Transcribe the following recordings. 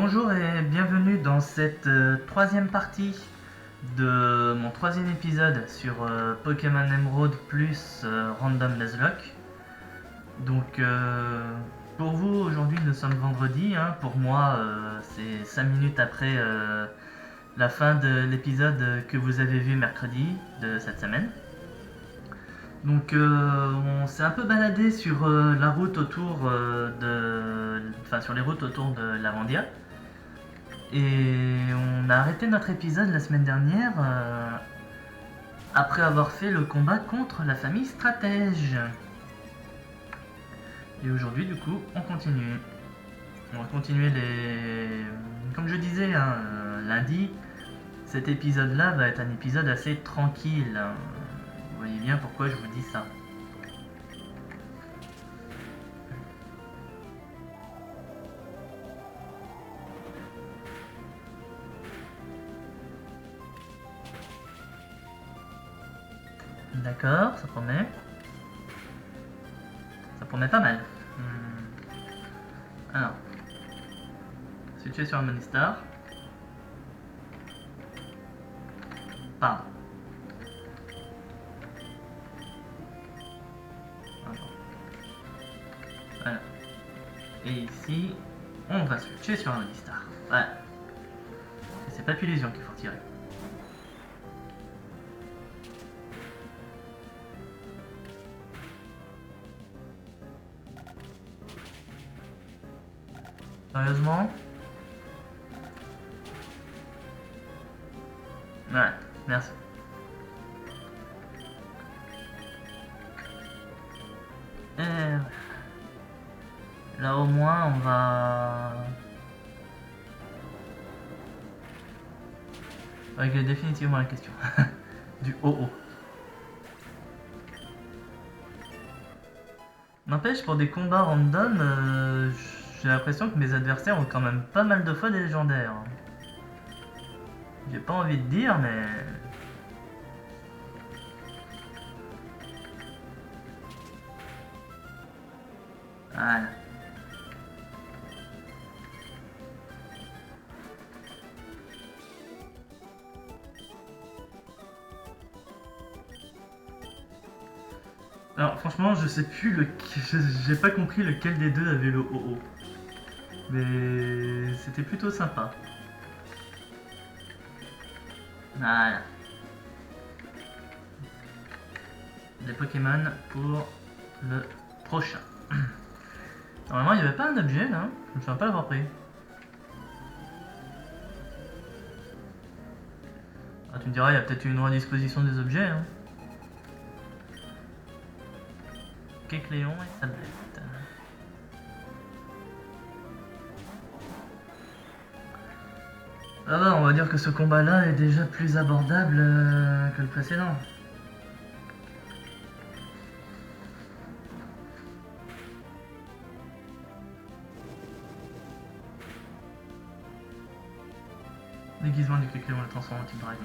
Bonjour et bienvenue dans cette troisième partie de mon troisième épisode sur Pokémon Emerald plus Random Nuzlocke. Donc pour vous aujourd'hui nous sommes vendredi, hein. Pour moi c'est 5 minutes après la fin de l'épisode que vous avez vu mercredi de cette semaine. Donc on s'est un peu baladé sur la route autour sur les routes autour de Lavandia. Et on a arrêté notre épisode la semaine dernière après avoir fait le combat contre la famille Stratège. Et aujourd'hui du coup on continue. On va continuer les... Comme je disais lundi, cet épisode là va être un épisode assez tranquille. Vous voyez bien pourquoi je vous dis ça. D'accord, ça promet. Ça promet pas mal. Alors, situé sur un Monistar. Pardon. Voilà. Et ici, on va switcher sur un Monistar. Voilà. Et c'est pas Illusion qu'il faut tirer. Sérieusement? Ouais, merci. Et là au moins on va... régler définitivement la question. Du haut. N'empêche, pour des combats random, j'ai l'impression que mes adversaires ont quand même pas mal de fois des légendaires. J'ai pas envie de dire, mais... Voilà. Alors franchement, je sais plus j'ai pas compris lequel des deux avait le OO. Mais c'était plutôt sympa. Voilà. Des Pokémon pour le prochain. Normalement, il n'y avait pas un objet là. Je me souviens pas l'avoir pris. Ah, tu me diras, il y a peut-être une redisposition des objets. Hein. Kecléon et Sablette. Ah bah, on va dire que ce combat-là est déjà plus abordable que le précédent. Déguisement du Kecléon le transforme en type dragon.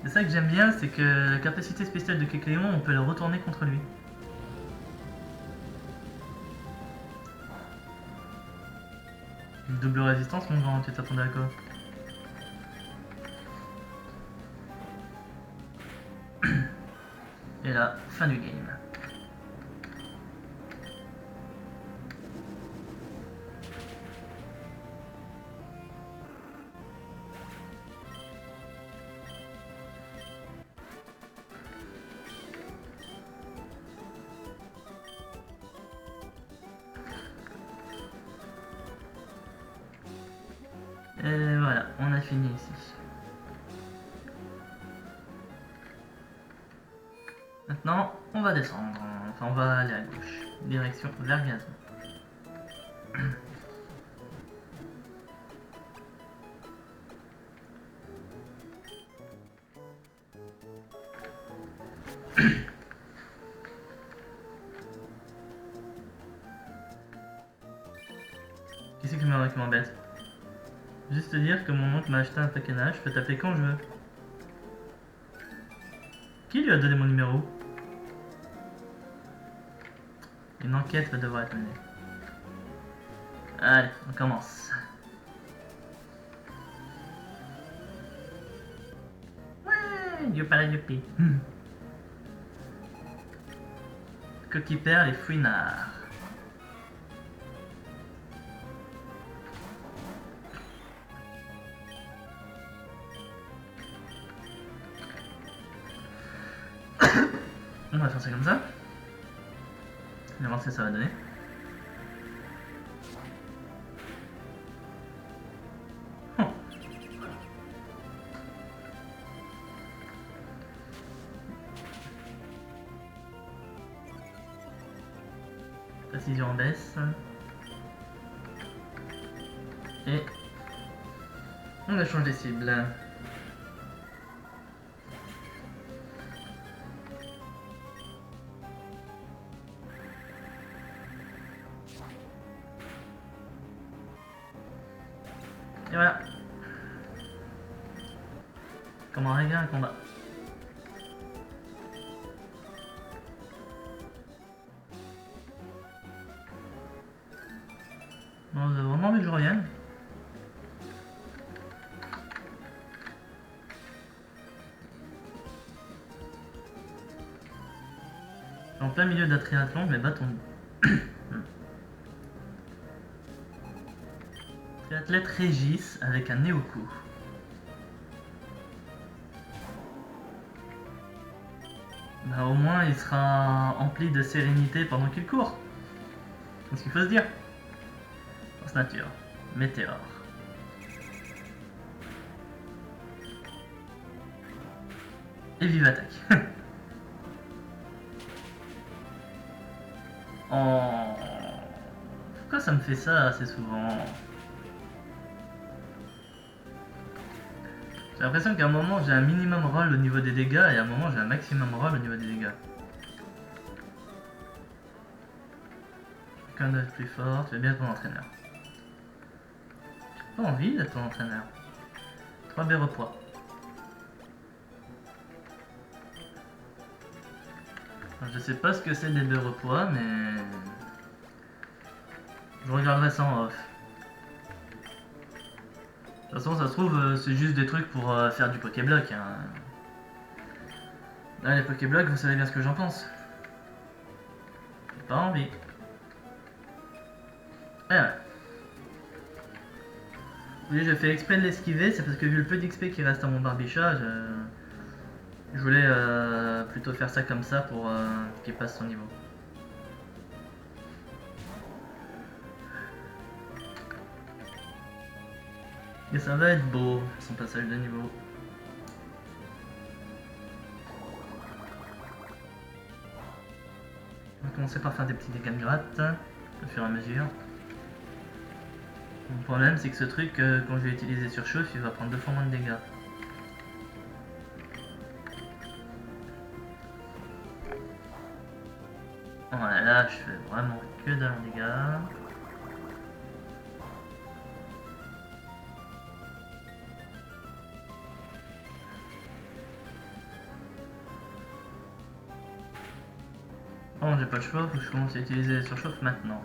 C'est ça que j'aime bien, c'est que la capacité spéciale de Kecléon, on peut la retourner contre lui. Double résistance, mon grand, tu t'attendais à quoi? Et là, fin du game. Et voilà, on a fini ici. Maintenant, on va descendre. Enfin, on va aller à gauche. Direction vers Gazon. Qui c'est qui m'embête? Juste te dire que mon oncle m'a acheté un paquenage, je peux t'appeler quand je veux. Qui lui a donné mon numéro? Une enquête va devoir être menée. Allez, on commence. Ouais, youpala youpi. Coquille perle et fouinard. On va faire ça comme ça. On va voir ce que ça va donner. Oh. Précision en baisse. Et on a changé de cible. Et voilà. Comment régler un combat. On a vraiment envie de jouer Ryan. En plein milieu d'un triathlon, mes bâtons. Triathlète Régis avec un nez au cou. Bah, au moins il sera empli de sérénité pendant qu'il court. C'est ce qu'il faut se dire. Force nature. Météore. Et vive attaque. Oh. Pourquoi ça me fait ça assez souvent? J'ai l'impression qu'à un moment j'ai un minimum roll au niveau des dégâts et à un moment j'ai un maximum roll au niveau des dégâts. Quelqu'un d'être plus fort, tu es bien ton entraîneur. J'ai pas envie d'être ton entraîneur. 3 B repoids. Je sais pas ce que c'est des B repoids, mais je regarderai ça en off. De toute façon, ça se trouve, c'est juste des trucs pour faire du Pokéblock. Hein. Là, les Pokéblock, vous savez bien ce que j'en pense. J'ai pas envie. Et ouais. Vous voyez, je fais exprès de l'esquiver, c'est parce que vu le peu d'XP qui reste à mon Barbicha, je voulais plutôt faire ça comme ça pour qu'il passe son niveau. Et ça va être beau, son passage de niveau. On va commencer par faire des petits dégâts de gratte, au fur et à mesure. Le problème, c'est que ce truc, quand je vais utiliser sur chauffe, il va prendre 2 fois moins de dégâts. Voilà, là, je fais vraiment que de dégâts. Oh, j'ai pas le choix, faut que je commence à utiliser les surchauffes maintenant.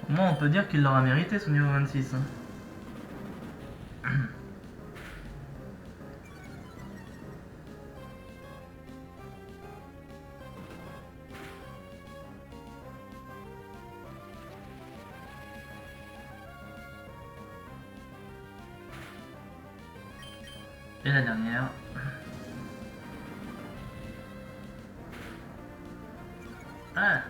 Au moins, on peut dire qu'il l'aura mérité son niveau 26. Hein. Et la dernière. Ah!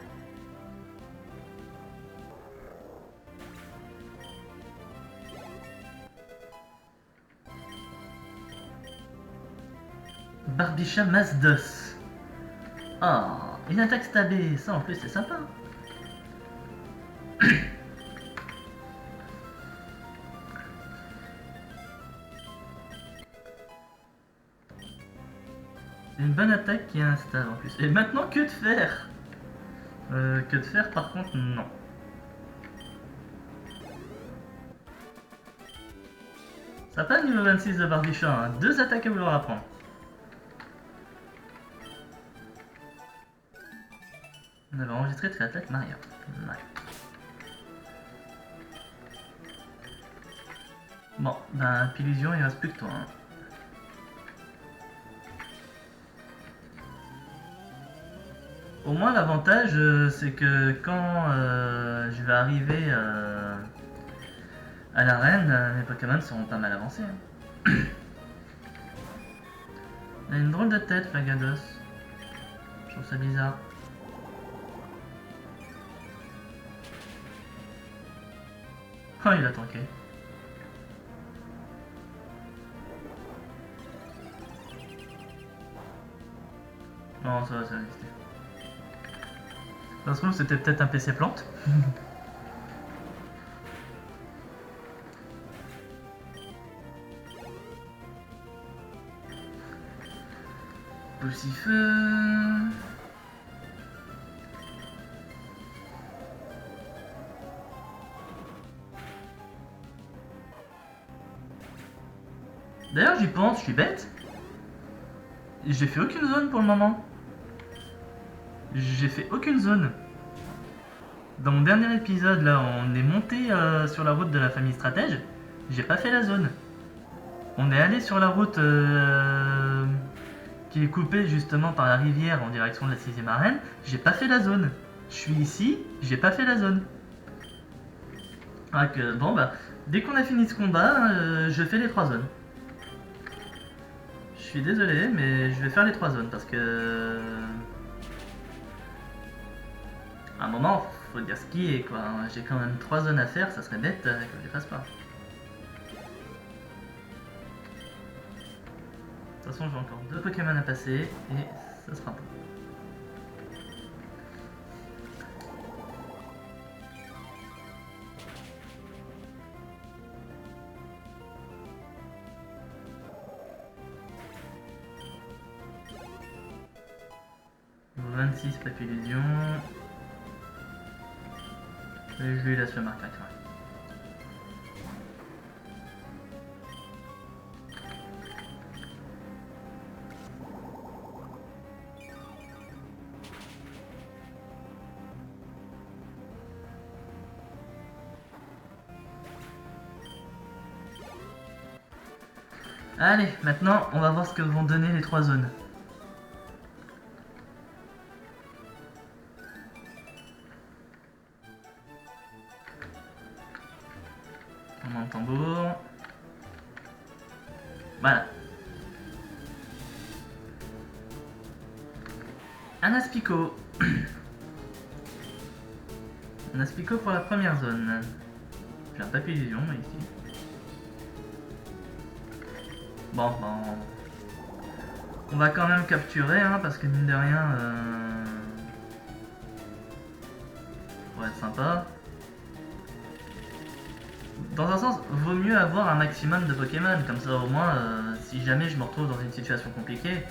Barbicha Mazdos. Oh, une attaque stabée, ça en plus c'est sympa. Une bonne attaque qui est instable en plus. Et maintenant que de faire? Que de faire par contre, non. Ça pas le niveau 26 de Barbichon, hein. 2 attaques à vouloir apprendre. On avait enregistré triathlète Maria. Ouais. Bon, ben, Pilusion, il reste plus que toi. Hein. Au moins, l'avantage, c'est que quand je vais arriver à l'arène, mes Pokémon seront pas mal avancés. Hein. Il a une drôle de tête, Flagados. Je trouve ça bizarre. Oh, il a tanké. Non, ça va exister. Ça se trouve, c'était peut-être un PC plante. Poussifeu. D'ailleurs, j'y pense, je suis bête. J'ai fait aucune zone pour le moment. J'ai fait aucune zone. Dans mon dernier épisode, là, on est monté sur la route de la famille stratège. J'ai pas fait la zone. On est allé sur la route qui est coupée justement par la rivière en direction de la 6ème arène. J'ai pas fait la zone. Je suis ici, j'ai pas fait la zone. Ah que, bon bah, dès qu'on a fini ce combat, je fais les 3 zones. Je suis désolé, mais je vais faire les 3 zones parce que... À un moment, faut dire ce qui est quoi. J'ai quand même 3 zones à faire, ça serait bête que je les fasse pas. De toute façon, j'ai encore 2 Pokémon à passer et ça sera bon. Niveau 26, Papillusion. Et je lui laisse le marquage. Allez, maintenant, on va voir ce que vont donner les 3 zones. On a un tambour. Voilà. Un Aspico. Un Aspico pour la première zone. J'ai un Papillusion ici. Bon, on va quand même capturer, hein, parce que mine de rien, pour être sympa. Dans un sens, vaut mieux avoir un maximum de Pokémon, comme ça au moins, si jamais je me retrouve dans une situation compliquée.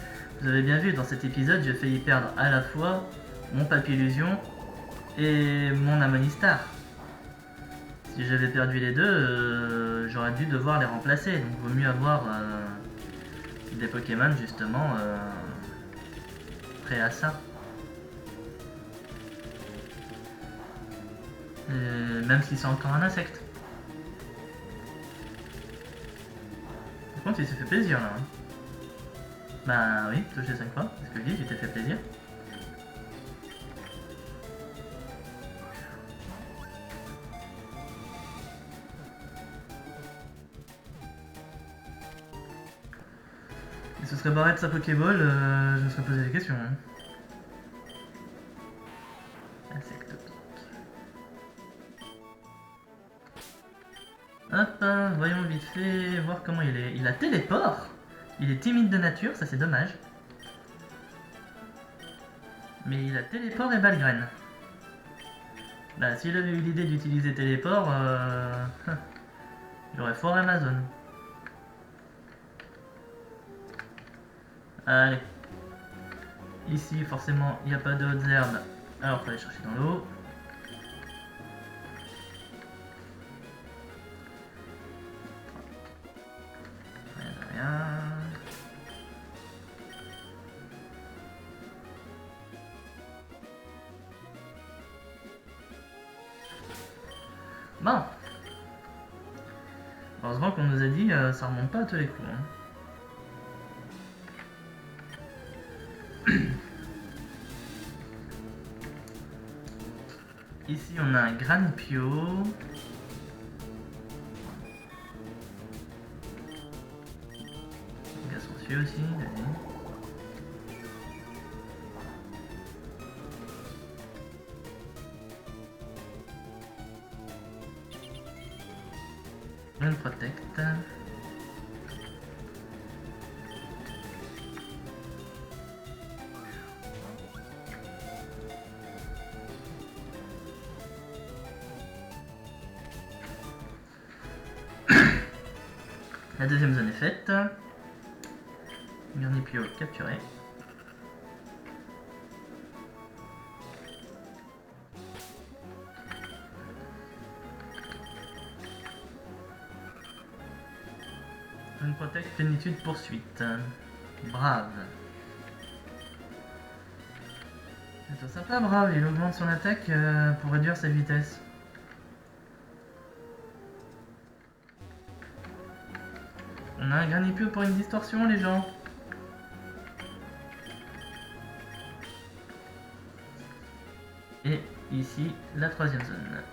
Vous avez bien vu, dans cet épisode, j'ai failli perdre à la fois mon Papillusion et mon Amonistar. Si j'avais perdu les deux, j'aurais dû devoir les remplacer, donc vaut mieux avoir des Pokémon justement prêts à ça. Même si c'est encore un insecte. Par contre, il s'est fait plaisir là. Hein. Bah oui, touché 5 fois, c'est ce que je dis, il t'ai fait plaisir. Il se serait barré de sa Pokéball, je me serais posé des questions. Hein. Insectopique. Hop, voyons vite fait, voir comment il est. Il a téléport. Il est timide de nature, ça c'est dommage. Mais il a téléport et Balgraine. Bah, s'il avait eu l'idée d'utiliser téléport, il aurait foiré Amazon. Allez. Ici, forcément, il n'y a pas de hautes herbes. Alors, faut aller chercher dans l'eau. Rien de rien. Bon. Heureusement qu'on nous a dit ça remonte pas à tous les coups. Hein. Ici on a un Granipio. Un gars sourcieux aussi, allez. Rune Protect. La deuxième zone est faite. Garnipio capturé. Rune Protect, plénitude, poursuite. Brave. C'est sympa, Brave, il augmente son attaque pour réduire sa vitesse. On a un Granipio pour une distorsion, les gens. Et ici, la troisième zone.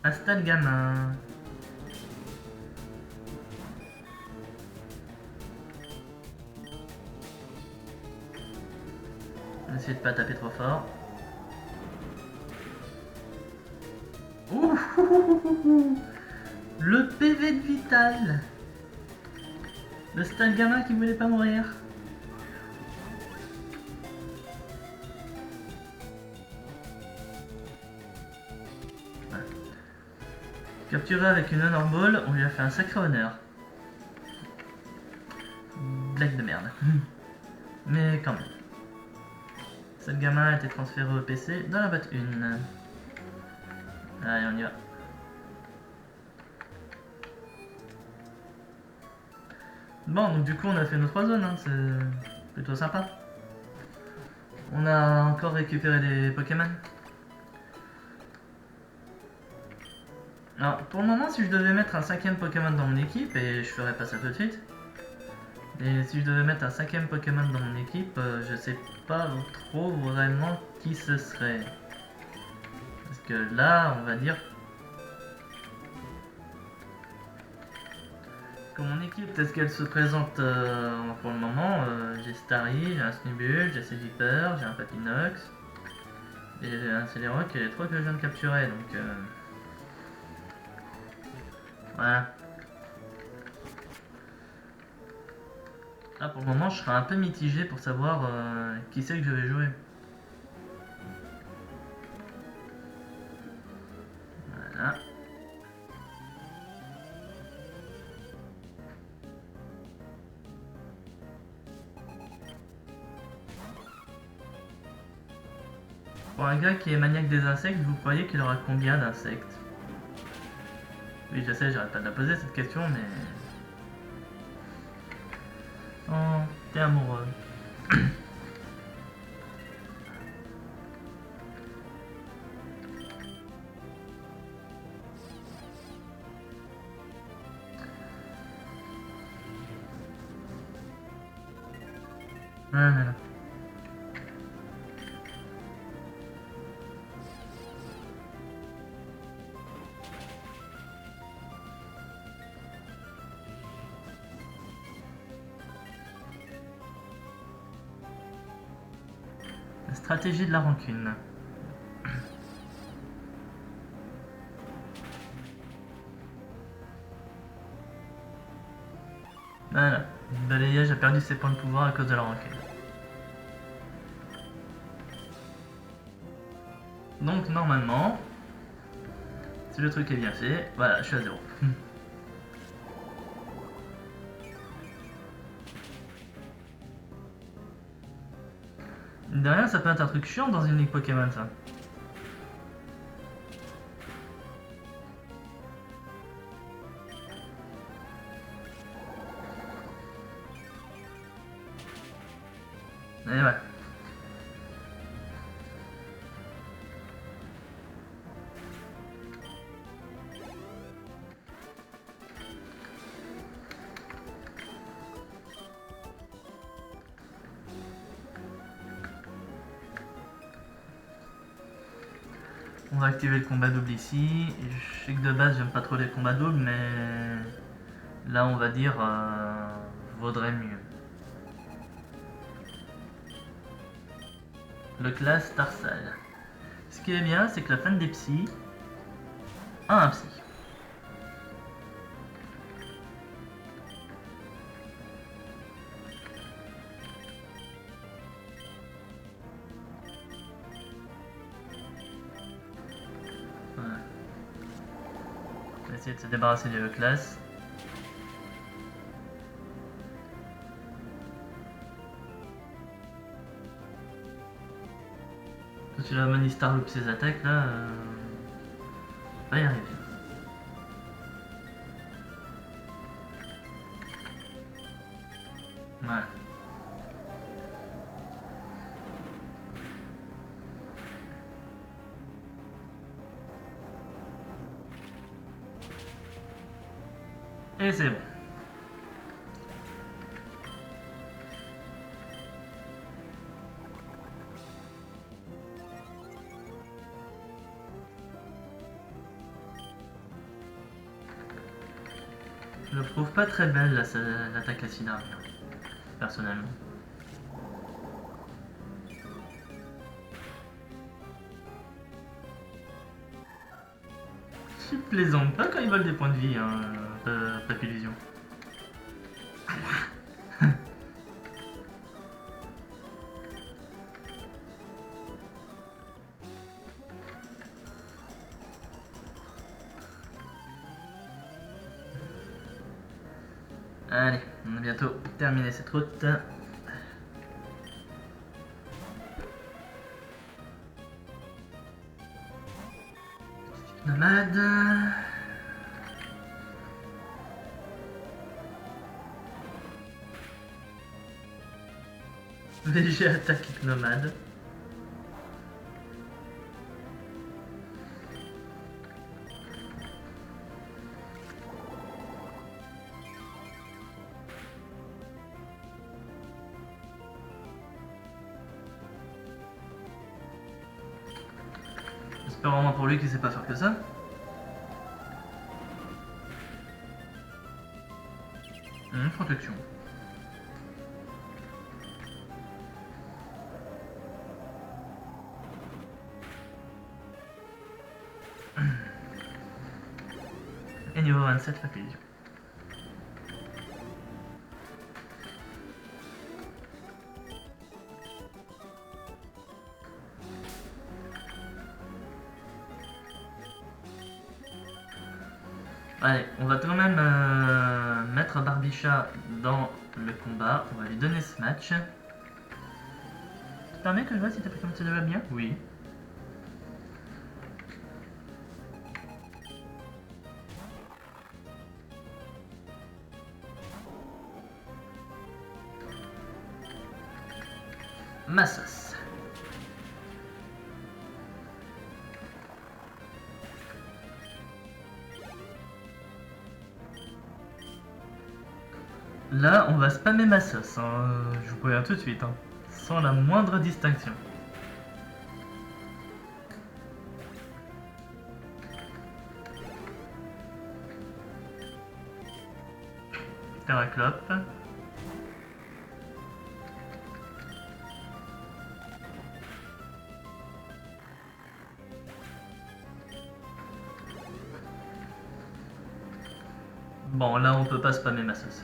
Astal gamin. Essayez de pas taper trop fort. Ouh, le PV de Vital. Le Stal gamin qui voulait pas mourir. Voilà. Capturé avec une Honor Ball, on lui a fait un sacré honneur. Blague de merde. Mais quand même. Ce gamin a été transféré au PC dans la boîte 1. Allez, on y va. Bon, donc du coup, on a fait nos 3 zones, hein. C'est plutôt sympa. On a encore récupéré des Pokémon. Alors, pour le moment, si je devais mettre un 5ème Pokémon dans mon équipe, et je ferai pas ça tout de suite, et si je devais mettre un 5ème Pokémon dans mon équipe, je sais pas trop vraiment qui ce serait. Parce que là, on va dire que mon équipe, telle qu'elle se présente pour le moment, j'ai Starry, j'ai un Snubbull, j'ai Viper, j'ai un Papinox, et un Celerock et les 3 que je viens de capturer, donc voilà. Là pour le moment je serai un peu mitigé pour savoir qui c'est que je vais jouer. Voilà. Pour un gars qui est maniaque des insectes, vous croyez qu'il aura combien d'insectes? Oui, je sais, j'arrête pas de la poser cette question, mais... Oh, t'es amoureux. Voilà. La stratégie de la rancune. Voilà, Balayage a perdu ses points de pouvoir à cause de la rancune. Donc normalement, si le truc est bien fait, voilà, je suis à 0. Derrière, ça peut être un truc chiant dans une ligue Pokémon, ça. Et ouais. On va activer le combat double ici. Et je sais que de base, j'aime pas trop les combats doubles, mais là, on va dire, vaudrait mieux. Le classe Tarsal. Ce qui est bien, c'est que la fan des psys a un psy. Voilà. On va essayer de se débarrasser du classe. Si la Monistar loupe ses attaques, là, on va y arriver. Ouais. Et c'est bon. Je le trouve pas très belle l'attaque acide arrière, personnellement. Tu plaisantes pas quand ils volent des points de vie, hein, Papillusion. Allez, on a bientôt terminé cette route. Nomade. VG attaque nomade. J'espère vraiment pour lui qu'il sait pas faire que ça. Protection. Et niveau 27, Papillusion. Allez, on va quand même mettre Barbicha dans le combat. On va lui donner ce match. Tu permets que je vois si ta Pokémon se développe bien? Oui. Massos. Là, on va spammer Massos, hein. Je vous préviens tout de suite, hein. Sans la moindre distinction. Terraclope. Bon, là, on peut pas spammer Massos.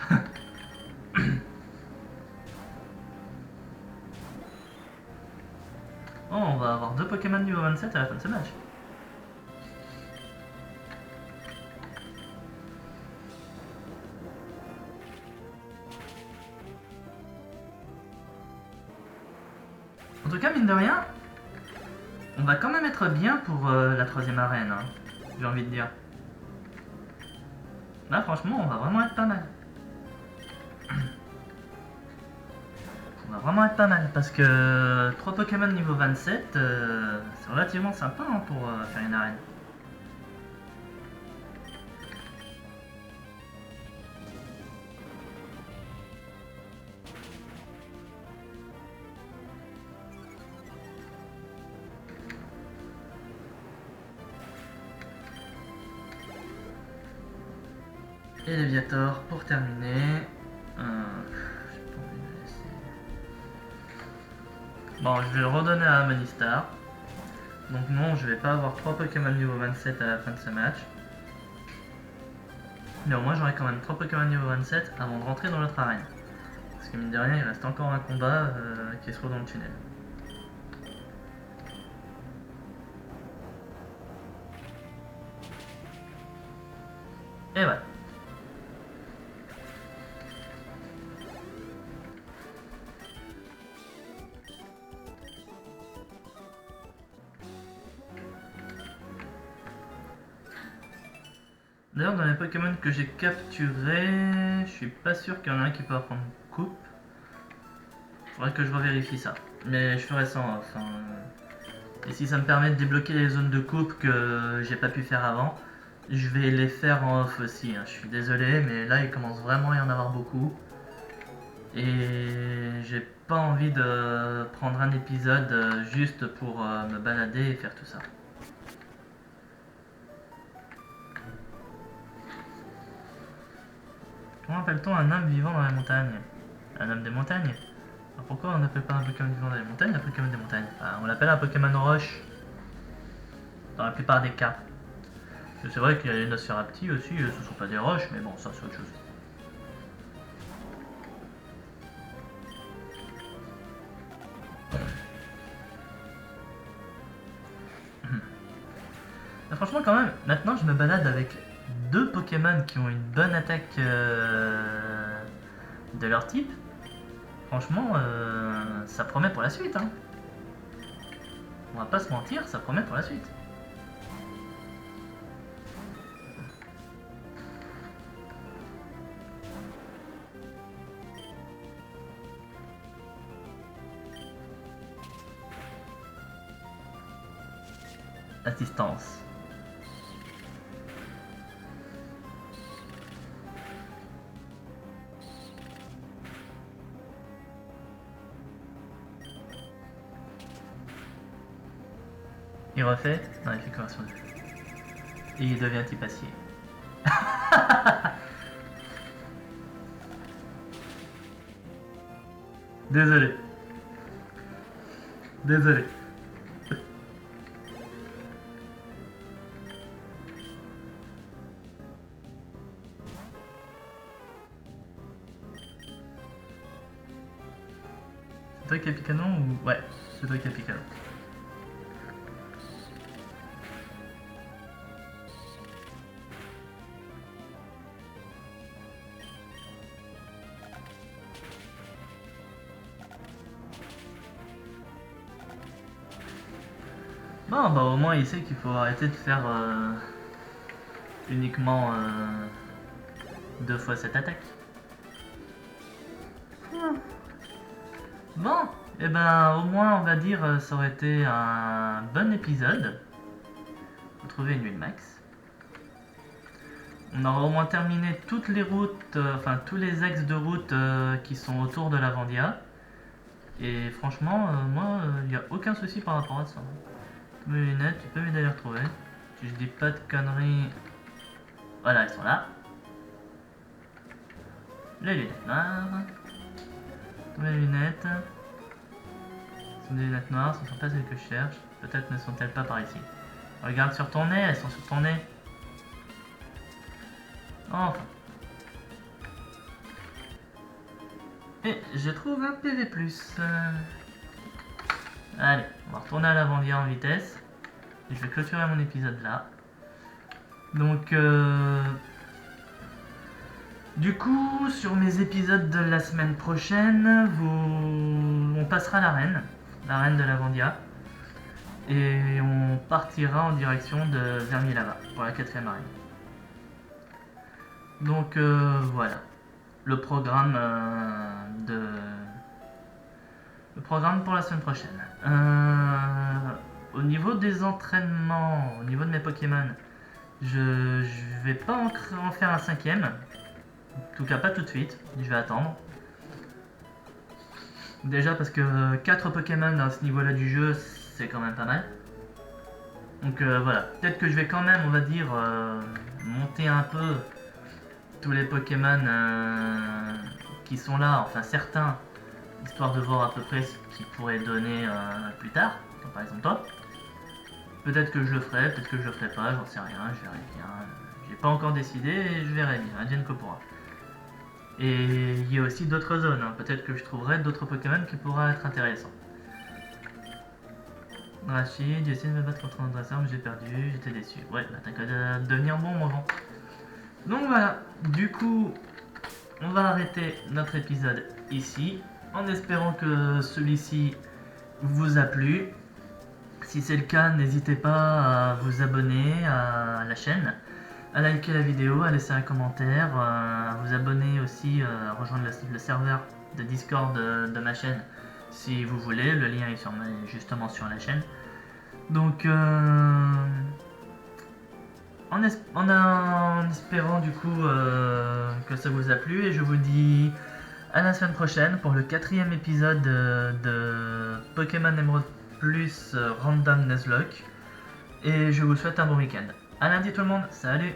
Oh, on va avoir 2 Pokémon niveau 27 à la fin de ce match. En tout cas, mine de rien, on va quand même être bien pour la troisième arène, hein, j'ai envie de dire. Là, franchement, on va vraiment être pas mal. On va vraiment être pas mal, parce que 3 Pokémon niveau 27, c'est relativement sympa hein, pour faire une arène. Et Léviator pour terminer. J'ai pas envie de le laisser. Bon, je vais le redonner à Harmonistar. Donc non, je vais pas avoir 3 Pokémon niveau 27 à la fin de ce match. Mais au moins j'aurai quand même 3 Pokémon niveau 27 avant de rentrer dans l'autre arène. Parce que mine de rien, il reste encore un combat qui se trouve dans le tunnel. Et voilà. D'ailleurs, dans les Pokémon que j'ai capturés, je suis pas sûr qu'il y en a un qui peut apprendre coupe. Faudrait que je revérifie ça. Mais je ferai ça en off. Hein. Et si ça me permet de débloquer les zones de coupe que j'ai pas pu faire avant, je vais les faire en off aussi. Hein. Je suis désolé, mais là il commence vraiment à y en avoir beaucoup. Et j'ai pas envie de prendre un épisode juste pour me balader et faire tout ça. Comment appelle-t-on un homme vivant dans les montagnes? Un homme des montagnes? Alors pourquoi on n'appelle pas un Pokémon vivant dans les montagnes un Pokémon des montagnes? On l'appelle un Pokémon roche. Dans la plupart des cas. C'est vrai qu'il y a les Nosferapti aussi, ce sont pas des roches, mais bon, ça c'est autre chose. Mais franchement, quand même, maintenant je me balade avec 2 Pokémon qui ont une bonne attaque de leur type. Franchement, ça promet pour la suite. Hein. On va pas se mentir, ça promet pour la suite. Assistance. Il refait? Non, il fait conversion de jeu. Et il devient type acier. Désolé. Désolé. C'est toi qui as Picanon ou... Ouais, c'est toi qui as Picanon. Bon, bah au moins il sait qu'il faut arrêter de faire uniquement 2 fois cette attaque. Bon, et ben au moins on va dire ça aurait été un bon épisode. Faut trouver une huile max. On aura au moins terminé toutes les routes, enfin tous les axes de route qui sont autour de la Vandia. Et franchement, moi, il n'y a aucun souci par rapport à ça. Mes lunettes, tu peux m'aider à les retrouver. Si je dis pas de conneries. Voilà, elles sont là. Les lunettes noires. Mes lunettes. Ce sont des lunettes noires, ce ne sont pas celles que je cherche. Peut-être ne sont-elles pas par ici. Regarde sur ton nez, elles sont sur ton nez. Enfin. Et je trouve un PV+. Allez, on va retourner à l'avant-via en vitesse. Et je vais clôturer mon épisode là. Donc, du coup, sur mes épisodes de la semaine prochaine, on passera l'arène. la reine de Lavandia. Et on partira en direction de Vermilava pour la 4ème arène. Donc voilà, le programme le programme pour la semaine prochaine. Au niveau des entraînements, au niveau de mes Pokémon, je vais pas en faire un 5ème. En tout cas pas tout de suite, je vais attendre. Déjà parce que 4 Pokémon à ce niveau-là du jeu, c'est quand même pas mal. Donc voilà, peut-être que je vais quand même, on va dire, monter un peu tous les Pokémon qui sont là, enfin certains, histoire de voir à peu près ce qu'ils pourraient donner plus tard, comme par exemple toi. Peut-être que je le ferai, peut-être que je le ferai pas, j'en sais rien, je verrai bien. J'ai pas encore décidé et je verrai bien, advienne que pourra. Et il y a aussi d'autres zones, hein. Peut-être que je trouverai d'autres Pokémon qui pourraient être intéressants. Rachid, j'ai essayé de me battre contre un dresseur mais j'ai perdu, j'étais déçu. Ouais, bah t'as qu'à devenir bon mon vent. Donc voilà, du coup, on va arrêter notre épisode ici, en espérant que celui-ci vous a plu. Si c'est le cas, n'hésitez pas à vous abonner à la chaîne, à liker la vidéo, à laisser un commentaire, à vous abonner aussi, à rejoindre le serveur de Discord de ma chaîne si vous voulez. Le lien est justement sur la chaîne. Donc, en espérant du coup que ça vous a plu, et je vous dis à la semaine prochaine pour le 4ème épisode de Pokémon Emerald Plus Random Nuzlocke, et je vous souhaite un bon week-end. À lundi tout le monde, salut!